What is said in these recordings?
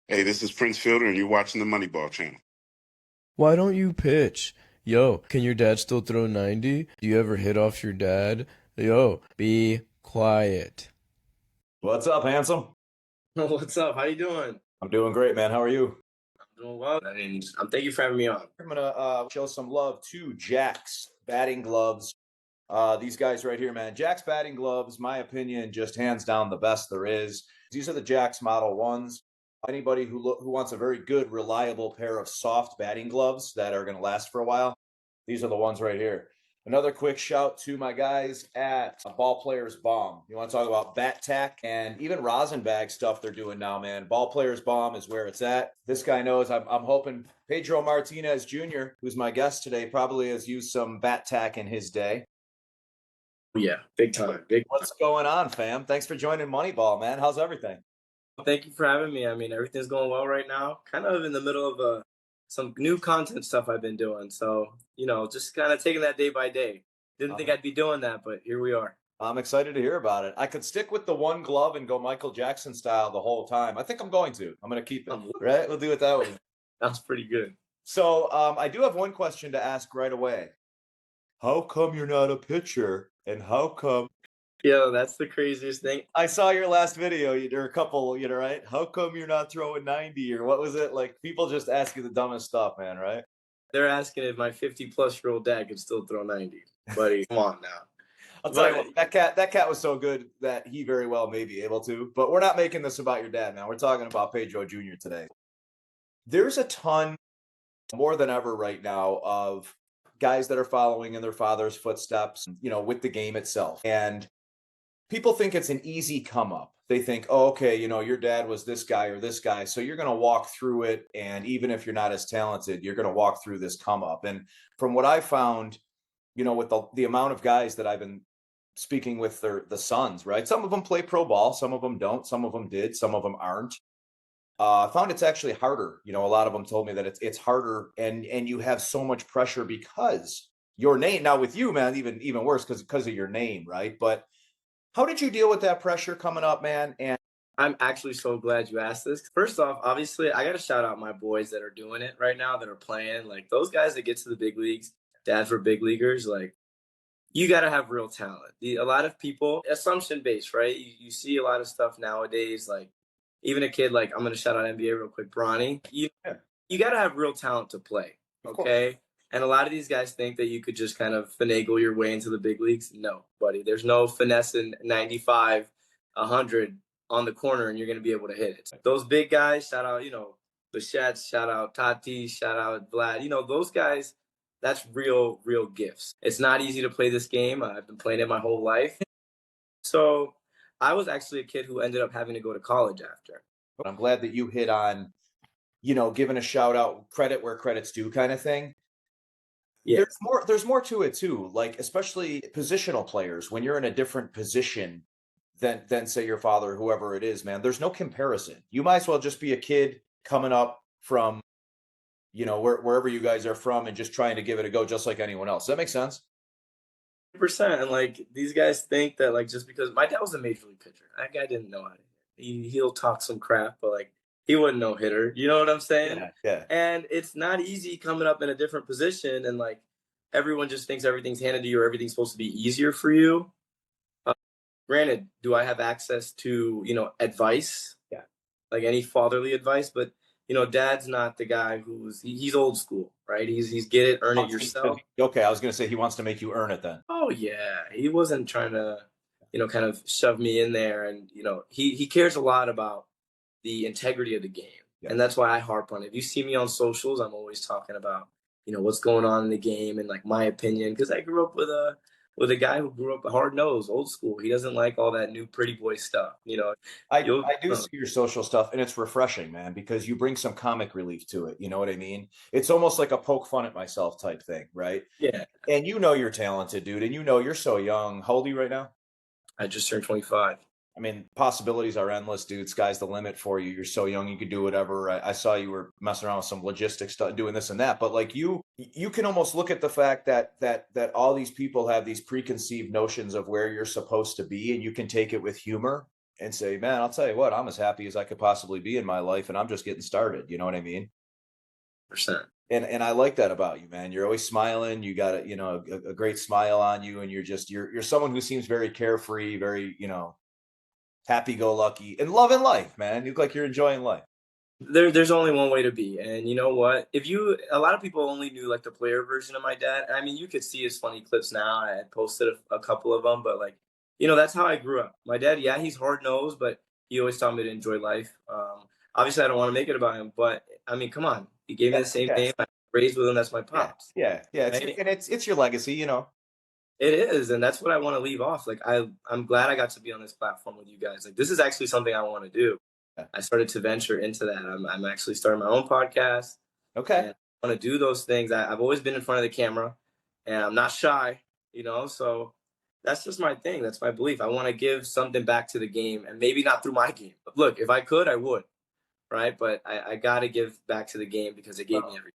Hey, this is Prince Fielder, and you're watching the Moneyball channel. Why don't you pitch? Yo, can your dad still throw 90? Do you ever hit off your dad? Yo, be quiet. What's up, handsome? What's up? How you doing? I'm doing great, man. How are you? I'm doing well. I'm thank you for having me on. I'm gonna show some love to Jack's batting gloves. These guys right here, man. Jack's batting gloves, my opinion, just hands down the best there is. These are the Jack's Model Ones. Anybody who wants a very good, reliable pair of soft batting gloves that are going to last for a while, these are the ones right here. Another quick shout to my guys at Ball Players Balm. You want to talk about bat tack and even rosin bag stuff they're doing now, man. Ball Players Balm is where it's at. This guy knows. I'm hoping Pedro Martinez Jr., who's my guest today, probably has used some bat tack in his day. Yeah, big time. What's going on, fam? Thanks for joining Moneyball, man. How's everything? Thank you for having me. I mean, everything's going well right now. Kind of in the middle of some new content stuff I've been doing. So, just kind of taking that day by day. Didn't think I'd be doing that, but here we are. I'm excited to hear about it. I could stick with the one glove and go Michael Jackson style the whole time. I think I'm going to. I'm going to keep it. Right? We'll do it that way. That's pretty good. So I do have one question to ask right away. How come you're not a pitcher? And how come? Yo, that's the craziest thing. I saw your last video. You're a couple, right? How come you're not throwing 90 or what was it? Like people just ask you the dumbest stuff, man, right? They're asking if my 50-plus-year-old dad could still throw 90. Buddy, come on now. I'll tell you what, that cat was so good that he very well may be able to. But we're not making this about your dad now. We're talking about Pedro Jr. today. There's a ton, more than ever right now, of guys that are following in their father's footsteps, with the game itself. And people think it's an easy come up. They think, oh, okay, your dad was this guy or this guy. So you're going to walk through it. And even if you're not as talented, you're going to walk through this come up. And from what I found, with the amount of guys that I've been speaking with the sons, right? Some of them play pro ball. Some of them don't. Some of them did. Some of them aren't. I found it's actually harder. A lot of them told me that it's harder and you have so much pressure because your name. Now with you, man, even worse because of your name, right? But how did you deal with that pressure coming up, man? And I'm actually so glad you asked this. First off, obviously, I got to shout out my boys that are doing it right now, that are playing. Like those guys that get to the big leagues, dad for big leaguers, like you got to have real talent. A lot of people, assumption based, right? You see a lot of stuff nowadays, like even a kid like, I'm going to shout out NBA real quick, Bronny. You got to have real talent to play, okay? And a lot of these guys think that you could just kind of finagle your way into the big leagues. No, buddy. There's no finessing 95, 100 on the corner and you're going to be able to hit it. Those big guys, shout out, Bichette, shout out Tati, shout out Vlad. Those guys, that's real gifts. It's not easy to play this game. I've been playing it my whole life. So I was actually a kid who ended up having to go to college after. I'm glad that you hit on, giving a shout out, credit where credit's due kind of thing. Yeah. There's more to it too. Like, especially positional players, when you're in a different position than say your father, whoever it is, man, there's no comparison. You might as well just be a kid coming up from, wherever you guys are from and just trying to give it a go just like anyone else. Does that make sense? 100%. And like these guys think that like just because my dad was a major league pitcher, that guy didn't know how to hit. He'll talk some crap, but like he wasn't no hitter. You know what I'm saying? Yeah. And it's not easy coming up in a different position and like everyone just thinks everything's handed to you or everything's supposed to be easier for you. Granted, do I have access to, advice? Yeah. Like any fatherly advice, but dad's not the guy he's old school, right? He's get it, earn it yourself. Okay, I was going to say he wants to make you earn it then. Oh yeah, he wasn't trying to, kind of shove me in there, and he cares a lot about the integrity of the game, and that's why I harp on it. If you see me on socials, I'm always talking about what's going on in the game and like my opinion, because I grew up with a guy who grew up hard nosed, old school. He doesn't like all that new pretty boy stuff. I do see your social stuff, and it's refreshing, man, because you bring some comic relief to it. You know what I mean? It's almost like a poke fun at myself type thing, right? Yeah. And you're talented, dude, and you're so young. How old are you right now? I just turned 25. I mean, possibilities are endless, dude. Sky's the limit for you. You're so young, you could do whatever. I saw you were messing around with some logistics stuff, doing this and that. But like you can almost look at the fact that all these people have these preconceived notions of where you're supposed to be, and you can take it with humor. and say, man, I'll tell you what, I'm as happy as I could possibly be in my life, and I'm just getting started. You know what I mean? Percent. And I like that about you, man. You're always smiling. You got a great smile on you, and you're someone who seems very carefree, very, happy go lucky and loving life, man. You look like you're enjoying life. There's only one way to be, and you know what? A lot of people only knew like the player version of my dad. I mean, you could see his funny clips now. I had posted a couple of them, but like, that's how I grew up. My dad, yeah, he's hard nosed, but he always taught me to enjoy life. Obviously, I don't want to make it about him, but I mean, come on, he gave me the same name. I raised with him. That's my pops. Yeah. Right? It's your legacy, It is, and that's what I want to leave off. Like I'm glad I got to be on this platform with you guys. Like this is actually something I want to do. I started to venture into that. I'm actually starting my own podcast. Okay. And I want to do those things. I've always been in front of the camera, and I'm not shy. So that's just my thing. That's my belief. I want to give something back to the game, and maybe not through my game. But look, if I could, I would. Right, but I got to give back to the game because it gave me everything.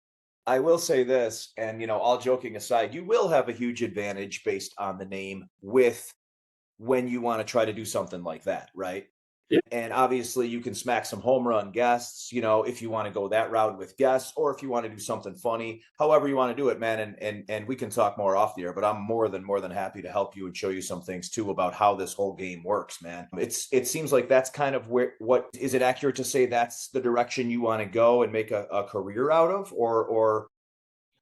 I will say this, and all joking aside, you will have a huge advantage based on the name with when you want to try to do something like that, right? Yeah. And obviously you can smack some home run guests, if you want to go that route with guests, or if you want to do something funny, however you want to do it, man. And we can talk more off the air, but I'm more than happy to help you and show you some things too about how this whole game works, man. It seems like that's kind of what is it accurate to say that's the direction you want to go and make a career out of, or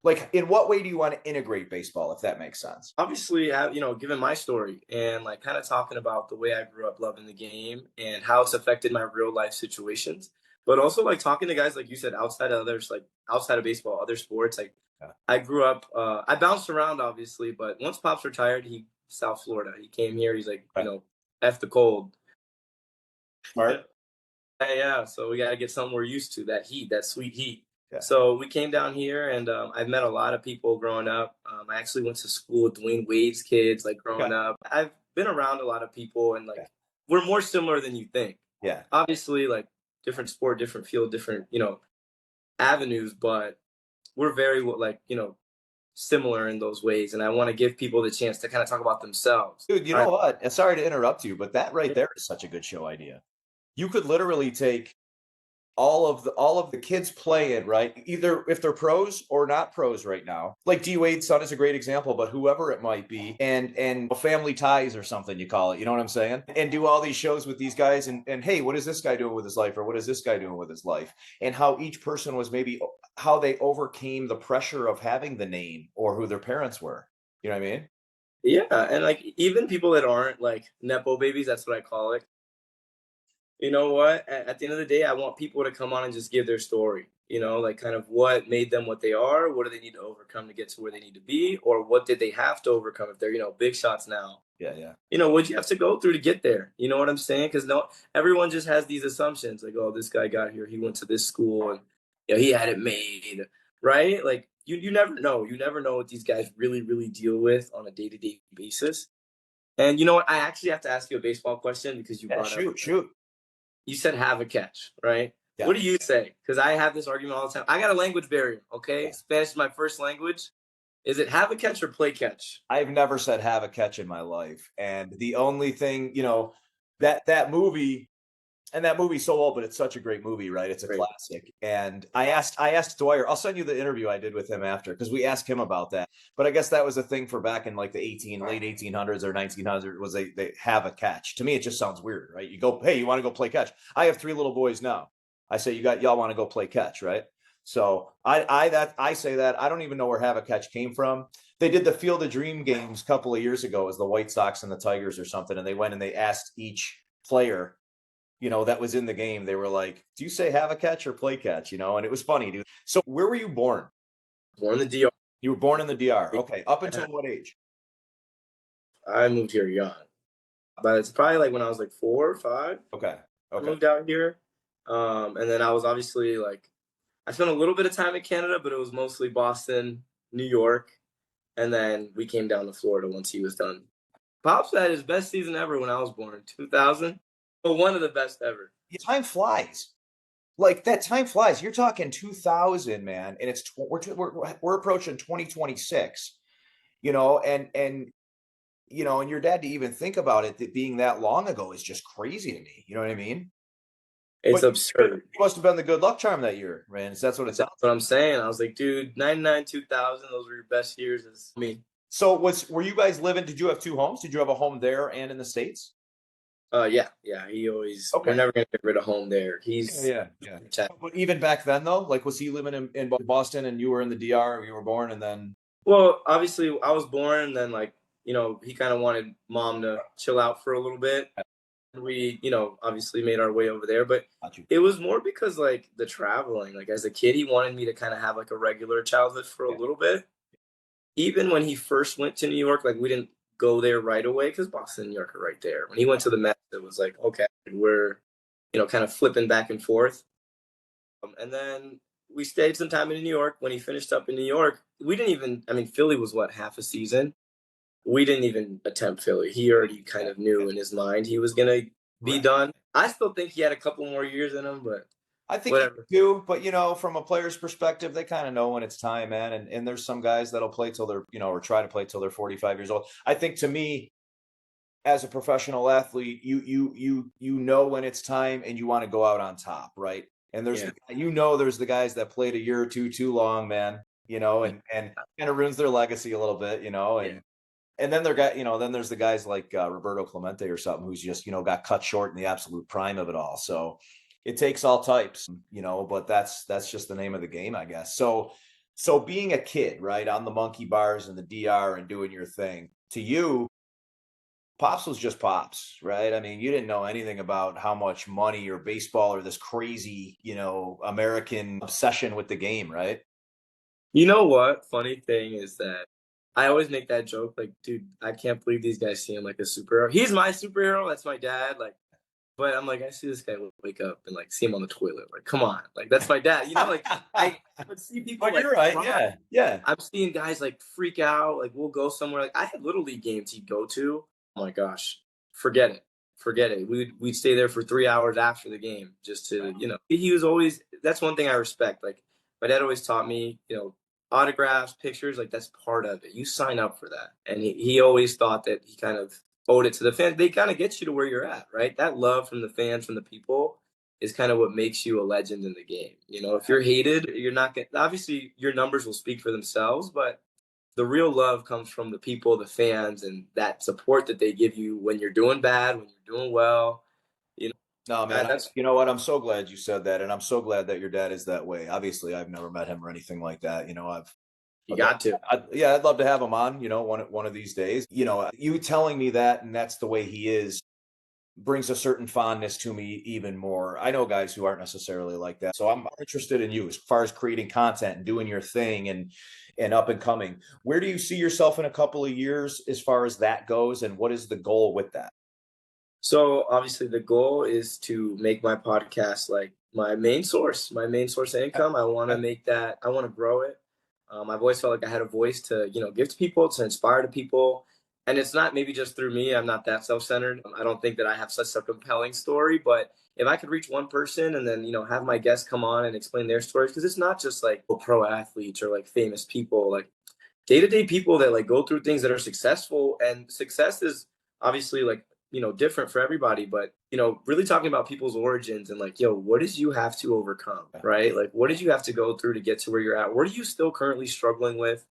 like, in what way do you want to integrate baseball, if that makes sense? Obviously, given my story and like kind of talking about the way I grew up loving the game and how it's affected my real life situations, but also like talking to guys like you said outside of others, like outside of baseball, other sports. Like I grew up, I bounced around obviously, but once Pops retired, South Florida. He came here. He's like, F the cold. Smart. Yeah. So we got to get something we're used to, that heat, that sweet heat. Yeah. So we came down here, and I've met a lot of people growing up. I actually went to school with Dwayne Wade's kids, like growing up. I've been around a lot of people, and like we're more similar than you think. Yeah. Obviously, like different sport, different field, different avenues, but we're very like similar in those ways. And I want to give people the chance to kind of talk about themselves. Dude, you know what? Sorry to interrupt you, but that right there is such a good show idea. You could literally take all of the kids playing, right? Either if they're pros or not pros right now. Like D Wade's son is a great example, but whoever it might be, and family ties or something you call it, you know what I'm saying? And do all these shows with these guys and hey, what is this guy doing with his life? Or what is this guy doing with his life? And how each person was maybe how they overcame the pressure of having the name or who their parents were. You know what I mean? Yeah, and like even people that aren't like Nepo babies, that's what I call it. You know what? At the end of the day, I want people to come on and just give their story. Like kind of what made them what they are. What do they need to overcome to get to where they need to be? Or what did they have to overcome if they're, big shots now? Yeah. What'd you have to go through to get there? You know what I'm saying? Because everyone just has these assumptions like, oh, this guy got here. He went to this school and he had it made, right? Like you never know. You never know what these guys really, really deal with on a day-to-day basis. And you know what? I actually have to ask you a baseball question because you brought up. Shoot. You said have a catch, right? Yeah. What do you say? Because I have this argument all the time. I got a language barrier, okay? Yeah. Spanish is my first language. Is it have a catch or play catch? I've never said have a catch in my life. And the only thing, that movie, and that movie's so old, but it's such a great movie, right? It's a classic. And I asked Dwyer, I'll send you the interview I did with him after, because we asked him about that. But I guess that was a thing for back in like the late 1800s or 1900s, was they have a catch. To me, it just sounds weird, right? You go, hey, you want to go play catch? I have 3 little boys now. I say, y'all want to go play catch, right? So I say that. I don't even know where have a catch came from. They did the Field of Dream games a couple of years ago as the White Sox and the Tigers or something. And they went and they asked each player, that was in the game. They were like, do you say have a catch or play catch? And it was funny, dude. So where were you born? Born in the DR. You were born in the DR. Okay. Up until what age? I moved here young. But it's probably like when I was like 4 or 5. Okay. I moved out here. And then I was obviously like, I spent a little bit of time in Canada, but it was mostly Boston, New York. And then we came down to Florida once he was done. Pops had his best season ever when I was born, 2000. But one of the best ever. Time flies. Like that time flies. You're talking 2000, man, and we're approaching 2026. And and your dad to even think about it that being that long ago is just crazy to me. You know what I mean? It's But absurd. you must have been the good luck charm that year, man. That's what it sounds. That's what I'm saying. I was like, dude, 99, 2000, those were your best years. As me. So were you guys living? Did you have two homes? Did you have a home there and in the States? Yeah. He always. We're Okay. never gonna get rid of home there. He's Yeah. But even back then, though, like, was he living in Boston and you were in the DR? You were born, and then Well, obviously, I was born, and then like he kind of wanted mom to chill out for a little bit. We, obviously made our way over there, but it was more because like the traveling. Like as a kid, he wanted me to kind of have like a regular childhood for a little bit. Even when he first went to New York, like we didn't go there right away because Boston and New York are right there. When he went to the Mets, it was like, okay, we're, kind of flipping back and forth. And then we stayed some time in New York. When he finished up in New York, we didn't even, I mean, Philly was what, half a season? We didn't even attempt Philly. He already kind of knew in his mind he was going to be done. I still think he had a couple more years in him, but I think whatever. you do. But from a player's perspective, they kind of know when it's time, man. And there's some guys that'll play till they're, or try to play till they're 45 years old. I think to me, as a professional athlete, you know when it's time and you want to go out on top, right? And there's there's the guys that played a year or two too long, man. And kind of ruins their legacy a little bit, and then then there's the guys like Roberto Clemente or something who's just got cut short in the absolute prime of it all. So it takes all types, but that's just the name of the game, I guess. So being a kid, right, on the monkey bars and the DR and doing your thing, to you, Pops was just Pops, right? I mean, you didn't know anything about how much money or baseball or this crazy, American obsession with the game, right? You know what? Funny thing is that I always make that joke, like, dude, I can't believe these guys see him like a superhero. He's my superhero. That's my dad. Like, but I'm like, I see this guy wake up and like see him on the toilet. Like, come on, like that's my dad. Like I would see people. But like, you're right. cry. Yeah. I'm seeing guys like freak out. Like we'll go somewhere. Like I had little league games he'd go to. Oh my gosh, forget it. We'd stay there for 3 hours after the game just to He was always. That's one thing I respect. Like my dad always taught me. Autographs, pictures, like that's part of it. You sign up for that. And he always thought that he kind of owed it to the fans. They kind of get you to where you're at, right? That love from the fans, from the people is kind of what makes you a legend in the game. If you're hated, you're not going to, obviously your numbers will speak for themselves, but the real love comes from the people, the fans, and that support that they give you when you're doing bad, when you're doing well. No, man, that's, you know what? I'm so glad you said that. And I'm so glad that your dad is that way. Obviously, I've never met him or anything like that. you got to. I'd love to have him on, one of these days. You telling me that, and that's the way he is, brings a certain fondness to me even more. I know guys who aren't necessarily like that. So I'm interested in you as far as creating content and doing your thing and up and coming. Where do you see yourself in a couple of years as far as that goes? And what is the goal with that? So obviously the goal is to make my podcast like my main source of income. I want to make that, I want to grow it. I've always felt like I had a voice to, give to people, to inspire to people. And it's not maybe just through me. I'm not that self-centered. I don't think that I have such a compelling story, but if I could reach one person and then, have my guests come on and explain their stories, because it's not just like pro athletes or like famous people, like day-to-day people that like go through things that are successful, and success is obviously like different for everybody, but really talking about people's origins and like, what did you have to overcome, right? Like what did you have to go through to get to where you're at? What are you still currently struggling with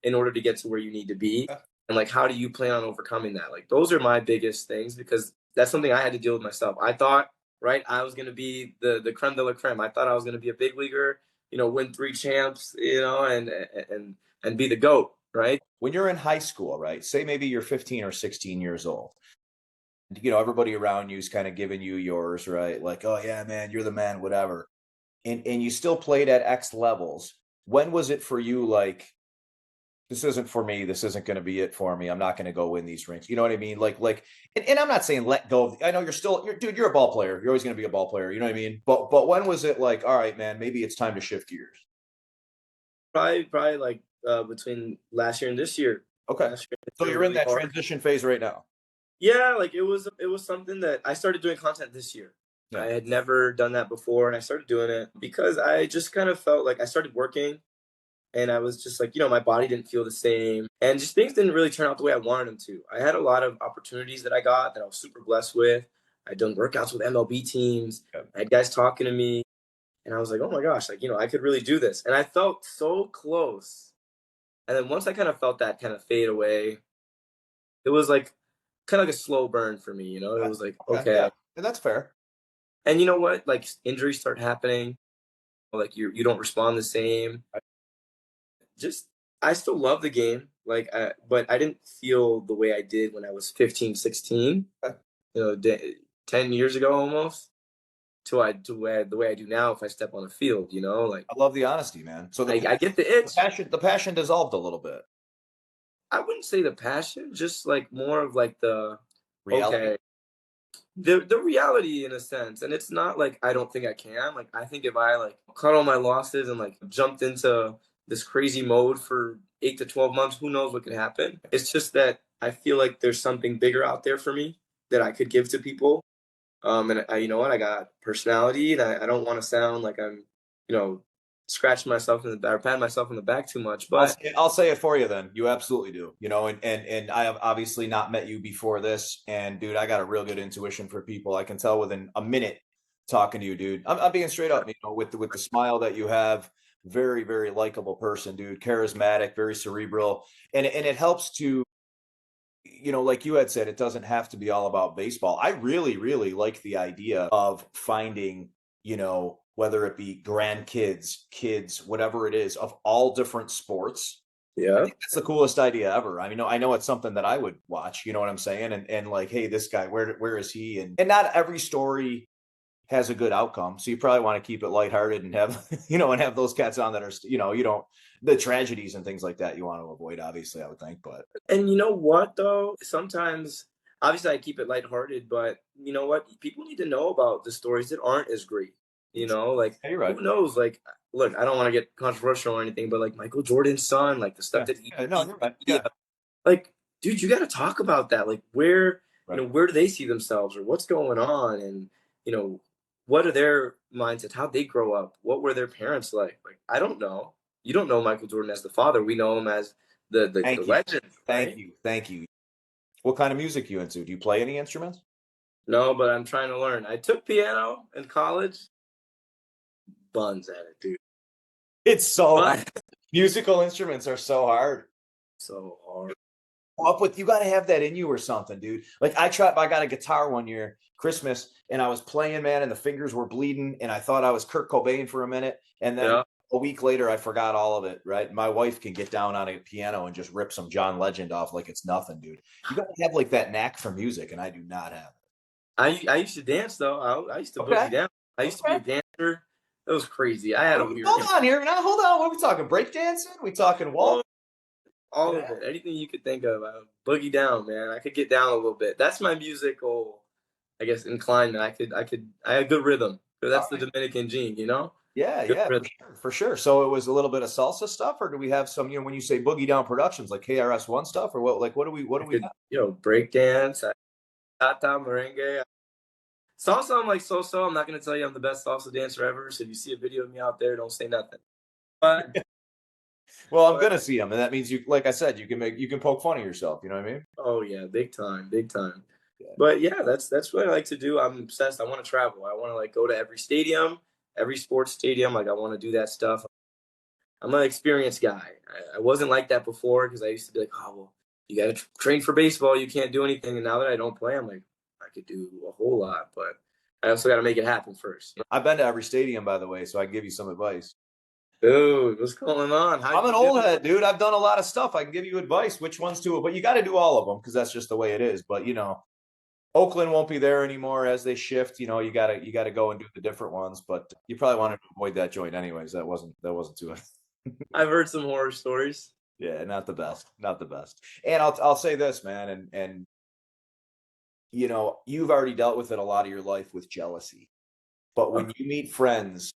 in order to get to where you need to be? And like how do you plan on overcoming that? Like those are my biggest things, because that's something I had to deal with myself. I thought, right, I was going to be the creme de la creme. I thought I was going to be a big leaguer, win 3 champs, and be the GOAT, right? When you're in high school, right, say maybe you're 15 or 16 years old, everybody around you is kind of giving you yours, right? Like, oh yeah, man, you're the man, whatever. And you still played at X levels. When was it for you like, this isn't for me, this isn't going to be it for me, I'm not going to go win these rings? You know what I mean? And I'm not saying let go. I know you're a ball player. You're always going to be a ball player. You know what I mean? But when was it like, all right, man, maybe it's time to shift gears? Probably like between last year and this year. Okay. So you're in that transition phase right now. Yeah, like it was something that I started doing content this year. Yeah. I had never done that before, and I started doing it because I just kind of felt like I started working, And I was just like, my body didn't feel the same. And just things didn't really turn out the way I wanted them to. I had a lot of opportunities that I got that I was super blessed with. I'd done workouts with MLB teams. I had guys talking to me. And I was like, oh my gosh, like, I could really do this. And I felt so close. And then once I kind of felt that kind of fade away, it was like kind of like a slow burn for me, It was like, okay. Yeah. And that's fair. And you know what? Like injuries start happening. Like you don't respond the same. I still love the game. But I didn't feel the way I did when I was 15, 16, 10 years ago almost. The way I do now if I step on the field, like I love the honesty, man. So I get the itch. the passion dissolved a little bit. I wouldn't say the passion, just like more of like the Reality. okay, the reality in a sense. And it's not like I don't think I can. Like I think if I like cut all my losses and like jumped into this crazy mode for 8 to 12 months, who knows what could happen. It's just that I feel like there's something bigger out there for me that I could give to people. And you know what? I got personality, and I don't want to sound like I'm, scratching myself in the back or patting myself in the back too much. But I'll say it for you then. You absolutely do. And I have obviously not met you before this. And dude, I got a real good intuition for people. I can tell within a minute talking to you, dude. I'm being straight up, with the smile that you have. Very, very likable person, dude. Charismatic, very cerebral. And it helps to, like you had said, it doesn't have to be all about baseball. I really, really like the idea of finding, whether it be grandkids, kids, whatever it is, of all different sports. yeah, I think that's the coolest idea ever. I mean, I know it's something that I would watch, you know what I'm saying? And like, hey, this guy, where is he? And not every story has a good outcome. So you probably want to keep it lighthearted and have, and have those cats on that are, you don't, the tragedies and things like that you want to avoid, obviously, I would think. But and you know what though? Sometimes, obviously, I keep it lighthearted, but you know what? People need to know about the stories that aren't as great. Like hey, you're right. who knows? Like, look, I don't want to get controversial or anything, but like Michael Jordan's son, like the stuff that he, no, you're right. Yeah. like, dude, you got to talk about that. Like, where, Right. where do they see themselves, or what's going on, and what are their mindsets? How'd they grow up? What were their parents like? Like, I don't know. You don't know Michael Jordan as the father. We know him as the legend. Thank you. Thank you. What kind of music you into? Do you play any instruments? No, but I'm trying to learn. I took piano in college. Buns at it, dude. It's so hard. Musical instruments are so hard. So hard. You got to have that in you or something, dude. Like I got a guitar one year, Christmas, and I was playing, man, and the fingers were bleeding, and I thought I was Kurt Cobain for a minute, and then a week later I forgot all of it. Right? My wife can get down on a piano and just rip some John Legend off like it's nothing, dude. You got to have like that knack for music, and I do not have it. I used to dance though. I used to boogie down. I used to be a dancer. It was crazy. I had a weird. Hold on here. Now, hold on. What are we talking? Break dancing? We talking wall? All of it. Anything you could think of. Boogie down, man. I could get down a little bit. That's my musical, I guess, inclinement. I had good rhythm. That's the Dominican gene, Yeah, for sure. So it was a little bit of salsa stuff, or do we have some, when you say Boogie Down Productions, like KRS-One stuff, or what? Like, what do we have? Break dance, tata, merengue. Salsa, I'm like so-so. I'm not going to tell you I'm the best salsa dancer ever. So if you see a video of me out there, don't say nothing. But well, I'm going to see them. And that means you, like I said, you can poke fun of yourself. You know what I mean? Oh yeah. Big time. Yeah. But yeah, that's what I like to do. I'm obsessed. I want to travel. I want to like go to every stadium, every sports stadium. Like I want to do that stuff. I'm an experienced guy. I wasn't like that before because I used to be like, oh, well, you got to train for baseball. You can't do anything. And now that I don't play, I'm like, I could do a whole lot, but I also got to make it happen first. I've been to every stadium, by the way, so I can give you some advice. Dude, what's going on? I'm an old head, dude. I've done a lot of stuff. I can give you advice, which ones to, but you got to do all of them because that's just the way it is. But Oakland won't be there anymore as they shift. You got to go and do the different ones, but you probably wanted to avoid that joint anyways. That wasn't too. I've heard some horror stories. Yeah, not the best. And I'll say this, man, and you've already dealt with it a lot of your life with jealousy. But when you meet friends,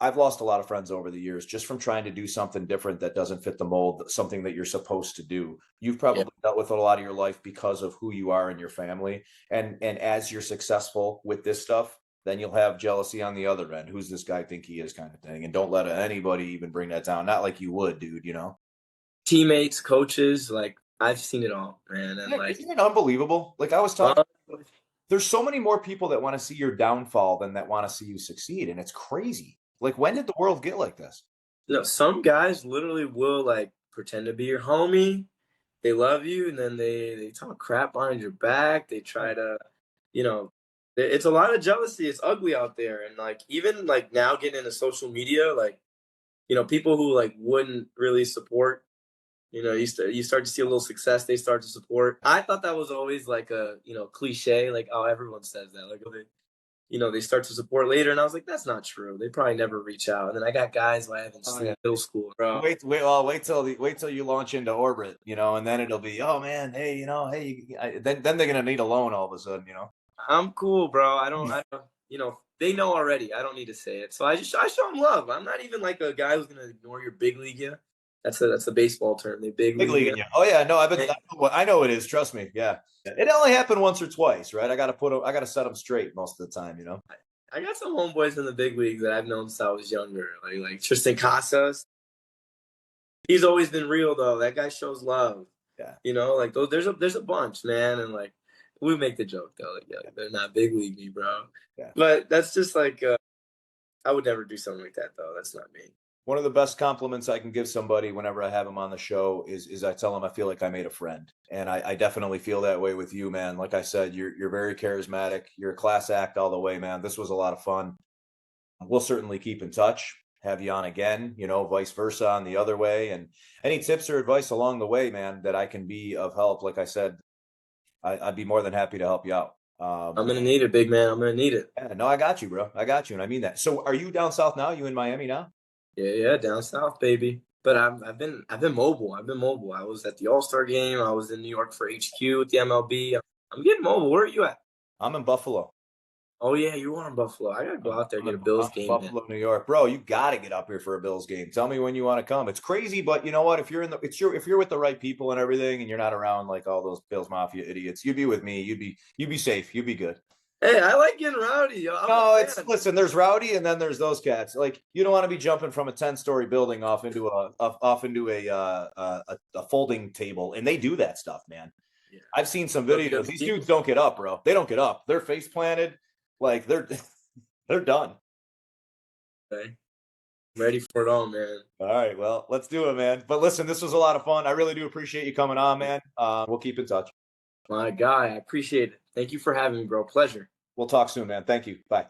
I've lost a lot of friends over the years just from trying to do something different that doesn't fit the mold, something that you're supposed to do. You've probably dealt with a lot of your life because of who you are in your family. And as you're successful with this stuff, then you'll have jealousy on the other end. Who's this guy think he is, kind of thing. And don't let anybody even bring that down. Not like you would, dude, you know? Teammates, coaches, like I've seen it all, man. And Isn't it unbelievable? Like I was talking, uh, there's so many more people that want to see your downfall than that want to see you succeed. And it's crazy. Like, when did the world get like this? some guys literally will like pretend to be your homie. They love you, and then they talk crap behind your back. They try to, you know, it's a lot of jealousy. It's ugly out there, and like even like now getting into social media, like people who like wouldn't really support. You start to see a little success, they start to support. I thought that was always like a cliche, like oh everyone says that, like oh, they start to support later, and I was like that's not true. They probably never reach out. And then I got guys who I haven't seen in middle school, bro. Wait till you launch into orbit, and then it'll be, oh man, hey, then they're gonna need a loan all of a sudden, I'm cool, bro. I don't, they know already. I don't need to say it. So I show them love. I'm not even like a guy who's gonna ignore your big league. Yeah, that's a baseball term. They big league. Yeah. Oh yeah, no, I know it is. Trust me. Yeah, it only happened once or twice, right? I gotta set them straight most of the time, I got some homeboys in the big leagues that I've known since I was younger, like Tristan Casas. He's always been real though. That guy shows love. Yeah. Like there's a bunch, man, and like we make the joke though, like yeah, they're not big league me, bro. Yeah. But that's just like I would never do something like that though. That's not me. One of the best compliments I can give somebody whenever I have them on the show is I tell them I feel like I made a friend. And I definitely feel that way with you, man. Like I said, you're very charismatic. You're a class act all the way, man. This was a lot of fun. We'll certainly keep in touch, have you on again, vice versa on the other way. And any tips or advice along the way, man, that I can be of help, like I said, I'd be more than happy to help you out. I'm going to need it, big man. I'm going to need it. Yeah, no, I got you, bro. I got you. And I mean that. So are you down south now? You in Miami now? Yeah, down south, baby. But I've been mobile. I was at the All-Star game. I was in New York for HQ with the MLB. I'm getting mobile. Where are you at? I'm in Buffalo. Oh yeah, you are in Buffalo. I gotta go out there and get a Bills game. Buffalo, New York, bro. You got to get up here for a Bills game. Tell me when you want to come. It's crazy, but you know what? If you're if you're with the right people and everything, and you're not around like all those Bills Mafia idiots, you'd be with me. You'd be safe. You'd be good. Hey, I like getting rowdy. Listen. There's rowdy, and then there's those cats. Like you don't want to be jumping from a 10-story building off into a folding table, and they do that stuff, man. Yeah. I've seen some videos. These dudes don't get up, bro. They don't get up. They're face planted. Like they're done. Okay. Ready for it all, man. All right, well, let's do it, man. But listen, this was a lot of fun. I really do appreciate you coming on, man. We'll keep in touch. My guy, I appreciate it. Thank you for having me, bro. Pleasure. We'll talk soon, man. Thank you. Bye.